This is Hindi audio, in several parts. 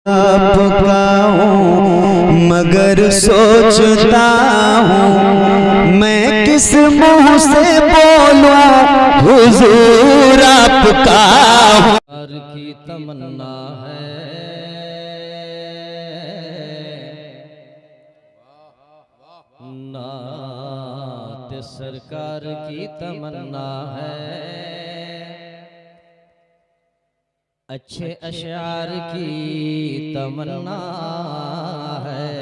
पुकाऊं मगर सोचता हूँ मैं किस मुंह से बोलूं हुजूर आपका की तमन्ना है नात सरकार की तमन्ना है, अच्छे अशार की तमन्ना है,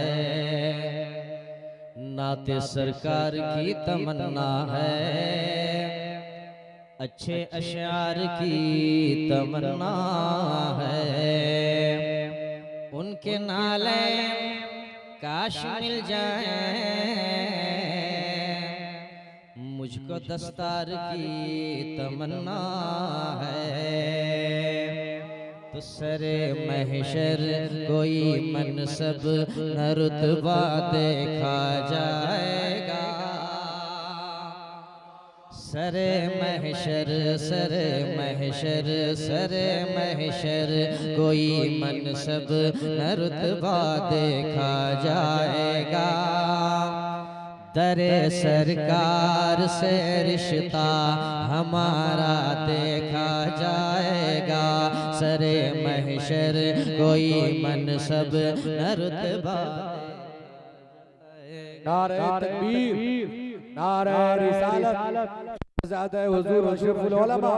नाते सरकार की तमन्ना है, अच्छे अशार की तमन्ना है। उनके नाले काश मिल जाए मुझको दस्तार की तमन्ना है, तो सरे महशर कोई मनसब न रुतबा देखा जाएगा, सरे महशर सरे महशर सरे महशर कोई मनसब न रुतबा देखा जाएगा, दरे सरकार से रिश्ता हमारा देखा जाएगा, सरे महशर कोई मनसब न रुतबा। नारे तकबीर, नारे रिसालत, ज़ादा हुजूर अशरफुल उलमा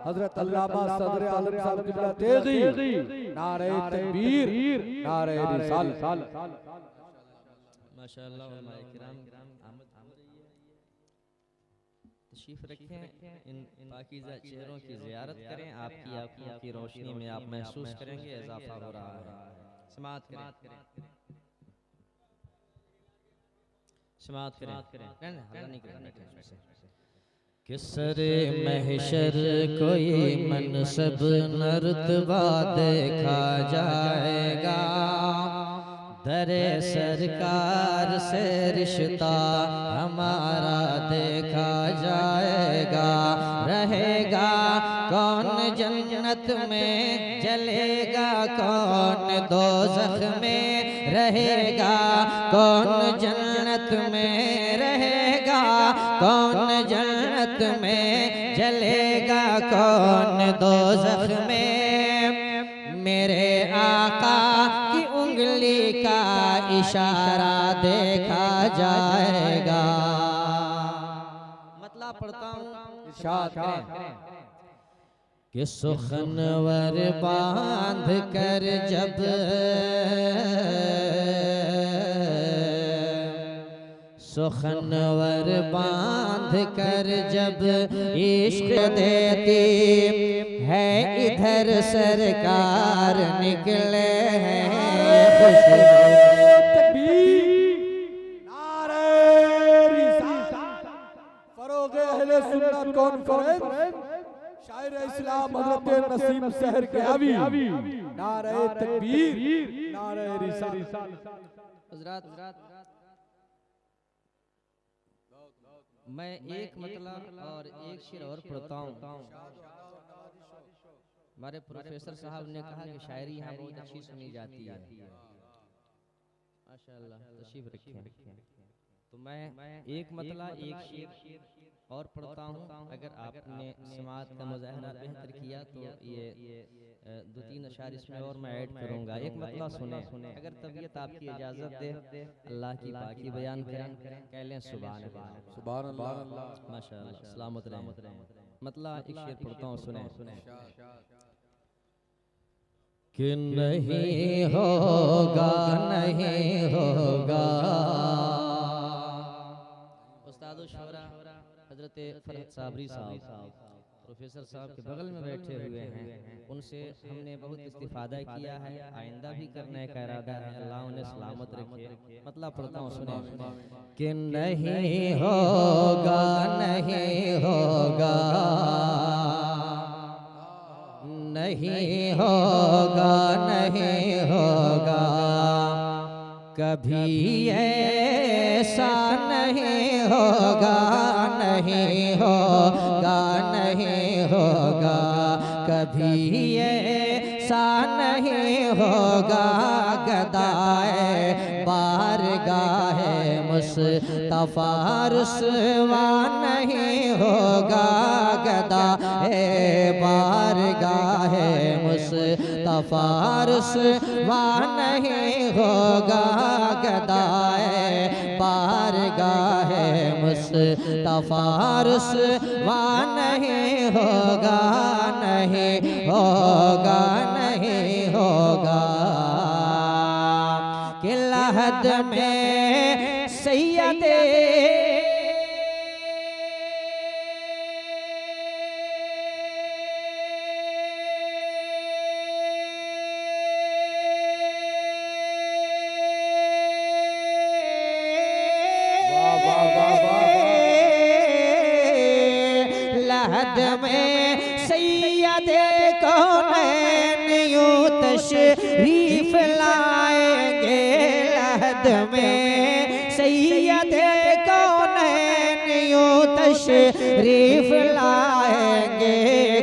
हज़रत अल्लामा सदर आलम साहब क़िबला तेगी, नारे तकबीर, नारे रिसालत। माशाअल्लाह उलमाए किराम तशरीफ रखें, इन पाकीज़ा चेहरों की ज़ियारत करें, आपकी आँखों की रोशनी में आप महसूस करेंगे इजाफा हो रहा है। समाअत करें, समाअत करें, नहीं करें कि सरे महशर कोई मनसब न रुतबा देखा जाएगा, दरे सरकार से रिश्ता हमारा देखा जाएगा, रहेगा कौन जन्नत में जलेगा कौन दोज़ख में रहेगा, कौन जन्नत में रहेगा कौन जन्नत में जलेगा कौन दोज़ख में, मेरे आका की उंगली का इशारा देखा जाएगा। मतलब पढ़ता हूँ इरशाद करें कि सुखनवर बांध कर जब सुखनवर बांध कर जब इश्क देती है इधर सरकार निकले हैं फरोगे अहले सुन्नत कॉन्फ्रेंस शायर इस्लाम हज़रत नसीम शहर के आवी, नारे तकबीर, नारे रिसालत। हज़रात मैं एक मतलब और एक शेर और पढ़ता हूँ। हमारे प्रोफेसर साहब ने कहा कि शायरी यहाँ बहुत अच्छी सुनी जाती है, माशाअल्लाह तशरीफ रखें। तो मैं एक मतलब एक शेर और पढ़ता हूँ, अगर आपने समाअत का मुज़ाहरा बेहतर किया तो ये दो तीन अशार इसमें और मैं ऐड करूँगा। एक मतलब सुने, अगर तबीयत आपकी इजाज़त दे अल्लाह की पाकी बयान करें, कह लें सुभान अल्लाह, सुभान अल्लाह, माशाअल्लाह, सलामत रहें। मतलब एक शेर पढ़ता हूँ, सुने कि नहीं होगा नहीं होगा, उस्ताद शुरा हजरत फरहत साबरी साहब प्रोफेसर साहब के बगल में बैठे हुए हैं, उनसे हमने बहुत इस्तिफादा किया है, आइंदा भी करने का इरादा है, अल्लाह उन्हें सलामत रखे। मतलब पढ़ता हूँ, सुने कि नहीं होगा नहीं होगा नहीं होगा नहीं होगा, कभी ऐसा नहीं होगा नहीं होगा नहीं होगा, कभी ऐसा नहीं होगा गदाए बारगाहे मुस्तफा रुसवा नहीं होगा गदाए बारगाहे मुस्तफा रुसवा नहीं होगा गदाए बारगाहे मुस्तफा रुसवा नहीं होगा नहीं होगा नहीं होगा कि लहद में सैयदे लहद में सैयदे कौनैन यूं तशरीफ लाएंगे लहद में सैयदे कौनैन यूं तशरीफ लाएंगे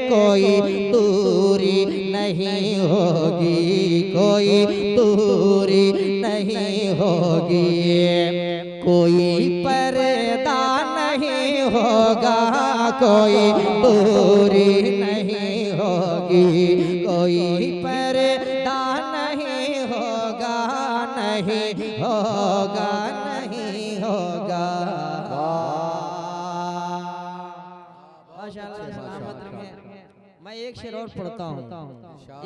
कोई दूरी नहीं होगी कोई दूरी नहीं होगी कोई पर्दा नहीं होगा कोई दूरी नहीं होगी कोई पर्दा नहीं होगा नहीं होगा नहीं होगा माशाअल्लाह सलामत रखें। मैं एक शेर और पढ़ता हूँ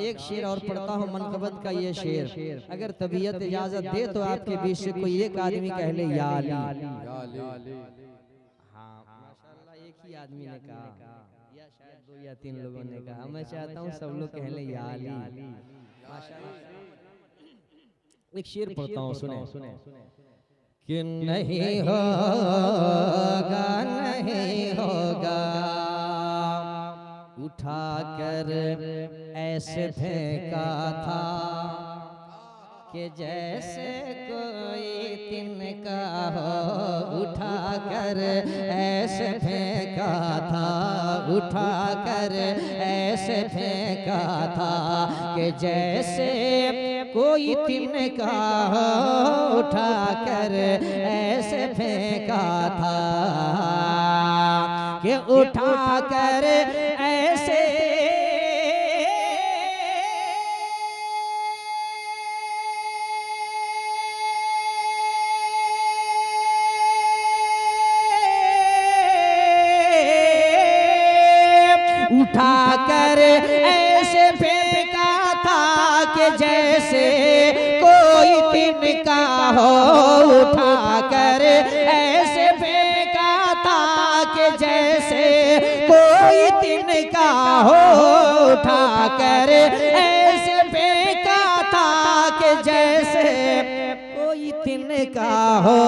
एक शेर और पढ़ता हूँ मनकबत का ये शेर अगर तबीयत इजाजत दे तो आपके बीच से कोई एक आदमी कह ले या अली। हाँ माशाअल्लाह एक ही आदमी ने कहा या शायद 2 या 3 लोगों ने कहा मैं चाहता हूँ सब लोग कह ले या अली माशाअल्लाह। एक शेर पढ़ता हूँ सुने कि नहीं होगा नहीं होगा उठा कर ऐसे फेंका था कि जैसे कोई तिनका हो उठा कर ऐसे फेंका था उठा कर ऐसे फेंका था कि जैसे कोई तिनका हो उठा कर ऐसे फेंका था कि उठा कर ऐसे उठा कर ऐसे फेंका था कि जैसे कोई तिनका हो उठा कर ऐसे फेंका था कि जैसे कोई तिनका हो उठा कर ऐसे फेंका था कि जैसे कोई तिनका हो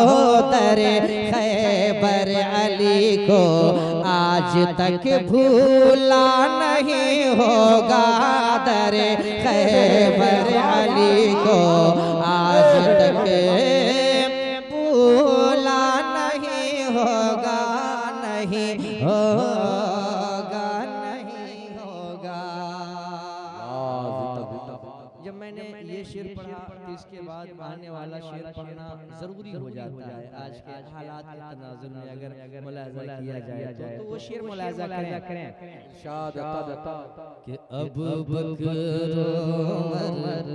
दरे खैबर अली को आज तक भूला नहीं होगा दरे खैबर अली को आज तक भूला नहीं होगा नहीं होगा नहीं होगा। जब मैंने ये शेर पढ़ा तो इसके बाद आने वाला शेर पढ़ना जरूरी हो जाता है आज के हालात के तनाजुर में अगर मुलाजा किया जाए तो वो शेर मुलाजा करें कि अबू बकर उमर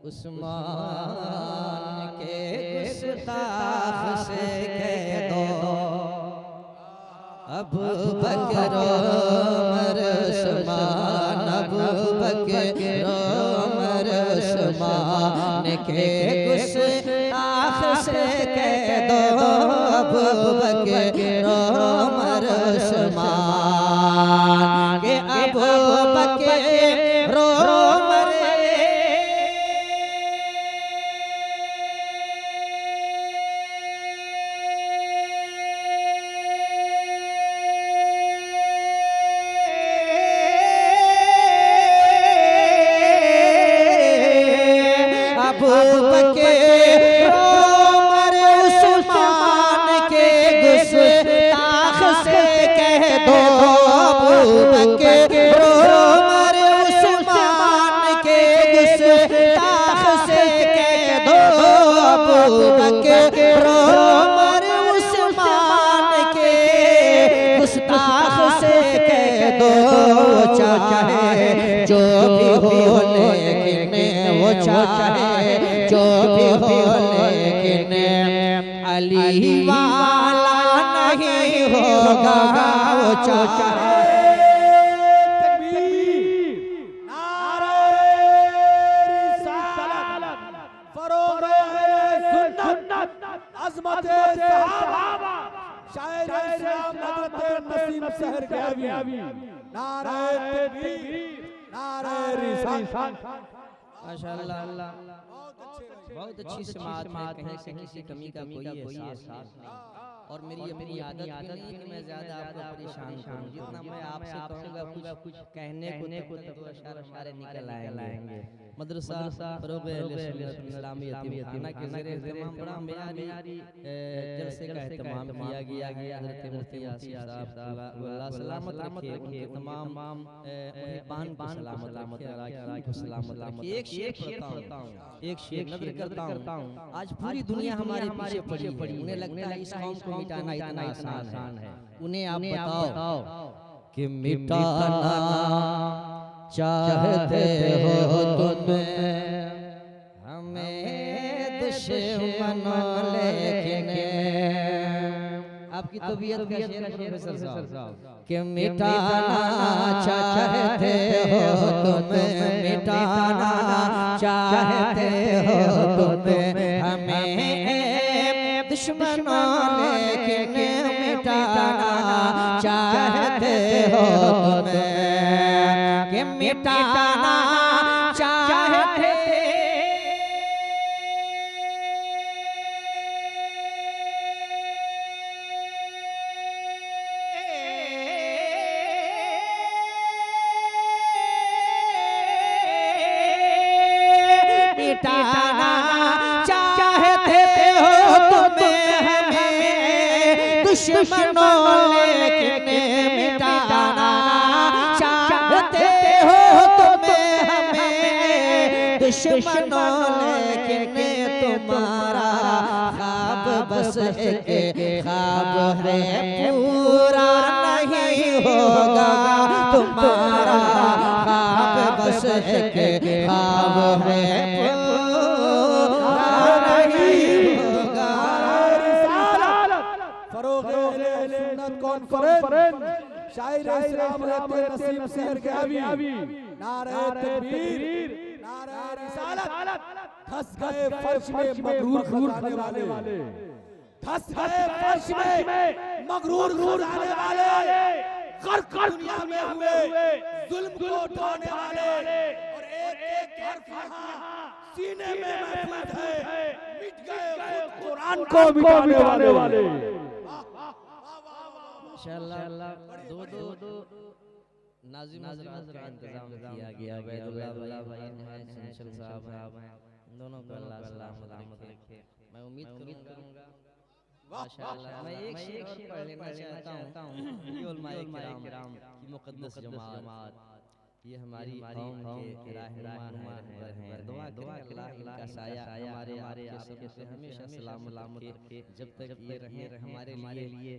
उस्मान के गुस्ताख से कह दो अबू बकर उमर उस्मान अबू बकर उमर उस्मान के गुस्ताख से कह दो अबू बकर उमर उस्मान के अबू बकर उमर भी हो लेकिन वो चाहे जो भी हो लेकिन अली वाला नहीं होगा वो चाहे। अज़मते सहाबा शायर इस्लाम हज़रत नसीम सहर गयावी नारे तकबीर नारे रिसालत। माशाअल्लाह बहुत अच्छी समात है, कहीं से किसी कमी का कोई एहसास नहीं। और मेरी अपनी आदत भी नहीं कि मैं ज्यादा आपको परेशान करूं, जितना मैं आपसे कहूंगा कुछ कहने को तो अशआर हमारे निकल आएंगे। मदरसा फरोग इस्लामी यतीमखाना के ज़रिए इहतमाम बड़ा मेयारी जलसे का इहतमाम किया गया है। हज़रत मुफ्ती आसिफ साहब अल्लाह सलामत रखे, उनके तमाम मुहिबान को सलामत रखे, अराकीन को सलामत रखे। एक शेर पढ़ता हूं, एक शेर नज़र करता हूं। आज पूरी दुनिया हमारे पीछे पड़ी है, उन्हें लगता है इस कौम को मिटाना इतना आसान है। उन्हें आप बताओ कि मिटाना चाहते हो तुम हमें दुश्मनों, लेकिन आपकी तबीयत का शेर प्रोफेसर साहब कि मिटाना चाहते हो तुम, मिटाना चाहते हो तुम हमें दुश्मनों, लेकिन मिटाना चाहते हो तुम कि मिटाना चाहते मिटाना चाहते हो तुम हमें दुश्मनों, लेकिन मिटाना चाहते हो तुम हमें दुश्मनों, लेकिन तुम्हारा ख्वाब बस एक ख्वाब है, पूरा नहीं होगा तुम्हारा ख्वाब बस एक ख्वाब है, पूरा नहीं होगा। फरोग अहले सुन्नत कॉन्फ्रेंस शायर इस्लाम हज़रत नसीम सहर गयावी नारे तकबीर नारे रिसालत। धस गए फर्श में मगरूर खजाने वाले, धस गए फर्श में मगरूर खजाने वाले, गर्क दुनिया में हुए जुल्म को उठाने वाले, और एक हर्फ यहाँ सीने में महफूज है, मिट गए खुद कुरान को मिटाने वाले। माशाअल्लाह दो नाज़िम हज़रात का इंतजाम किया गया। वैदुल्लाह भाई हैं, संशल साहब हैं, दोनों को अल्लाह सलामत रखे। मैं उम्मीद करूंगा माशाअल्लाह मैं एक शेर और पढ़ लेना चाहता हूं। ये उलमाए किराम की मुक़द्दस जमात, ये हमारी कौम के रहनुमा हैं। दुआ करें अल्लाह इनका साया हमारे आपके सब पे हमेशा सलामत रखे, जब तक ये रहे हमारे लिए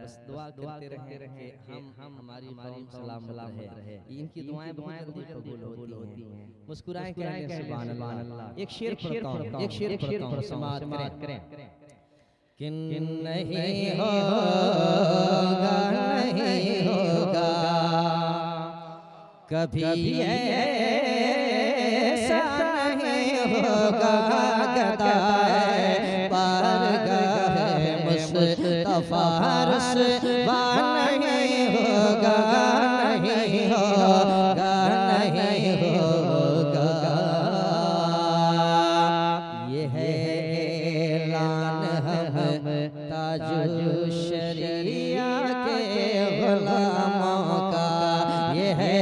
बस दुआ करते रहे हम हमारी कौम सलामत रहे। इनकी दुआएं बहुत कबूल होती हैं। मुस्कुराएं करें सुभान अल्लाह। एक शेर पढ़ता हूं, समाअत करें कि नहीं होगा नहीं होगा कभी ऐसा नहीं होगा, गदाए बारगाह मुस्तफा रुसवा नहीं होगा, नहीं होगा नहीं होगा। ये है ऐलान हम ताजु शरिया के गुलामों का, ये है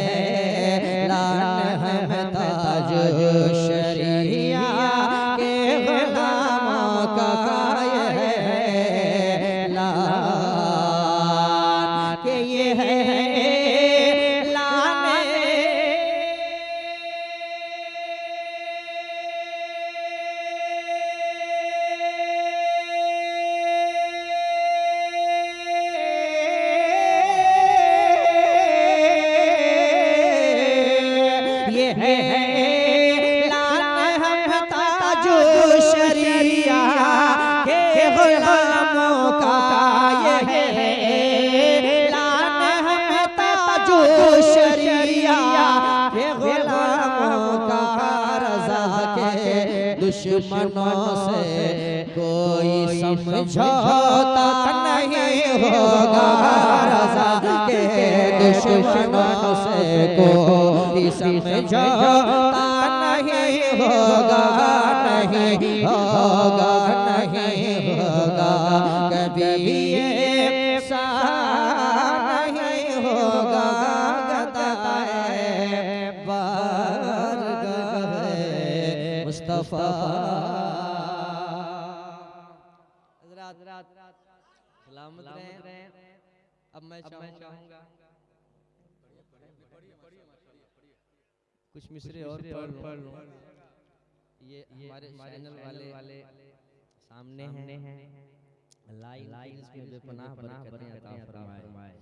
ताजो शरिया के गुलामों का, ये है लान के ये है लान। ये लान हम ताजो शरिया के गुलामों का ये है, लान हम ताजो शरिया के गुलामों का, रज़ा के दुश्मनों से कोई समझौता नहीं होगा, रज़ा के दुश्मनों से कोई समझौता नहीं होगा, नहीं होगा, नहीं होगा, कभी ये सा नहीं होगा, गदाए बारगाह मुस्तफा। सलामत रहें। अब मैं चाहूँगा कुछ मिसरे और पढ़ लूँ। ये हमारे चैनल वाले सामने हैं, लाइन में बेपनाह बरकतें अता फरमाए।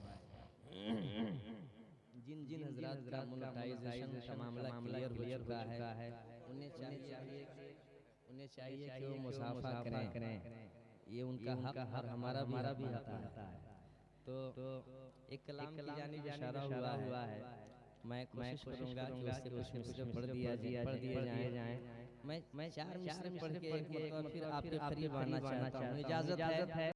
जिन हजरात का मोनेटाइजेशन का मामला क्लियर हो चुका है, उन्हें चाहिए कि वो मुसाफा करें। ये उनका हक हमारा भी होता है। तो एक कलाम की जानिब इशारा हुआ है, मैं कोशिश करूंगा कि उससे कुछ मिसरे पढ़ दिए जाएं। मैं 4 मिसरे पढ़ के एक मतलब फिर आपके करीब आना चाहता हूं। इजाजत है।